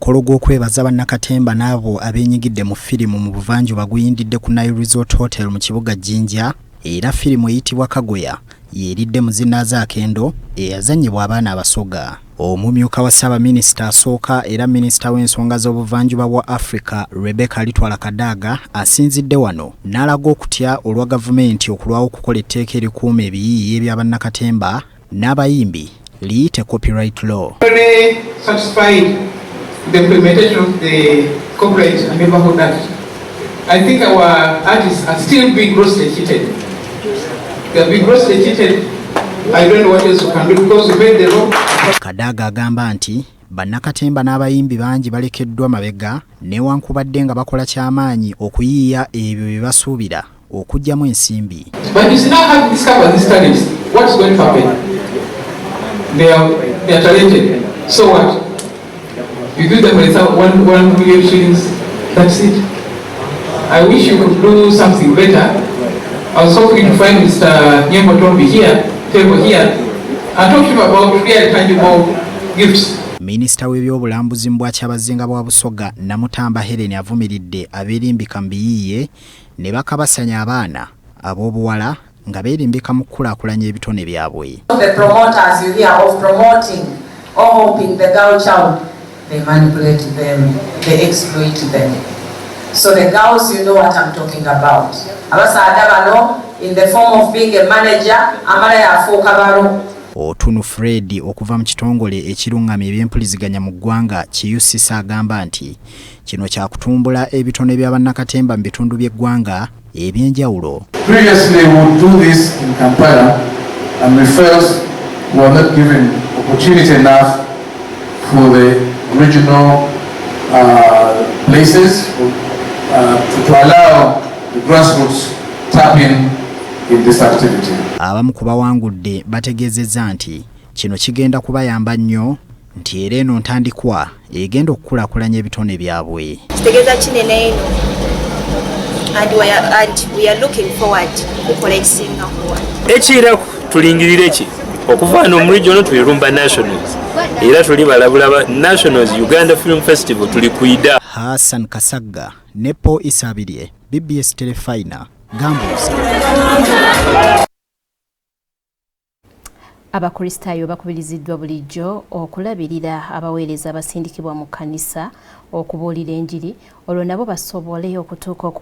Omukolo gw'okwebaza bannakatemba n'abo abeenyigidde mu firimu mu buvanjuba guyindidde ku Nile Resort Hotel mu kibuga Jinja, era firimu eyitibwa Kagoya yeeridde mu zinnaaze akendo eyazannyibwa abaana abasoga. Omumyuka wa Ssaabaminisita asooka era minisita w'ensonga z'obuvanjuba bwa Africa Rebecca Kadaga asinzidde wano n'alaga okutya olwa gavumenti okulwawo okukola etteeka erikuuma ebiyiiye bya bannakatemba n'abayimbi liyite copyright law. The implementation of the Corporate and Neighborhood Act. I think our artists are still being grossly cheated. They are being grossly cheated. I don't know what else we can do because we made the law. Kadaga agamba nti bannakatemba n'abayimbi bangi balekeddwa mabega newankubadde nga bakola kyamaanyi okuyiiya ebyo bye basuubira okuggyamu ensimbi. But you now have discovered these talents. What's going to happen? They are talented. So what? You do them with 1 million shillings, that's it. I wish you could do something better. I was hoping to find Mr. Nyembo here, table here, and talk to him about real tangible gifts. Minisita w'ebyobulambuzi Mbwakyabazinga bwa Busoga Namutamba Helen avumiridde abeerimbika mu biyiiye ne bakabasanya abaana ab'obuwala nga beerimbika mu kukulaakulanya ebitone byabwe. The promoters you hear of promoting or hoping the girl child, they manipulate them, they exploit them. So the girls, you know what I'm talking about. Abasadabalo, in the form of being a manager, amala yafuuka balo. Otunu Fred okuva mu kitongole ekirungamya ebyempuliziganya mu ggwanga ki UCC agamba nti kino kyakutumbula ebitone bya bannakatemba mu bitundu by'eggwanga ebyenjawulo. Previously we would do this in Kampala and we felt we were not given opportunity enough for the regional places to allow the grassroots tap in this activity. Abamu ku bawangudde bategeezezza nti kino kigenda kubayamba nnyo nti era eno ntandikwa egenda okukulaakulanya ebitone byabwe. Kitegeeza kinene eno and we are looking forward kukola ekisingakuwa. Ekiraku tulingirire ki okuvaana mu regional tuyirumba nationals era tuli balabula nationals Uganda Film Festival tuli kuida. Hassan Kasagga Nepo Isabirye BBS Terefayina Gambuuze. Abakristaayo bakubiriziddwa bulijjo okulabirira abaweereza abasindikibwa mu kkanisa okubuulira enjiri olwo nabo basobole okutuuka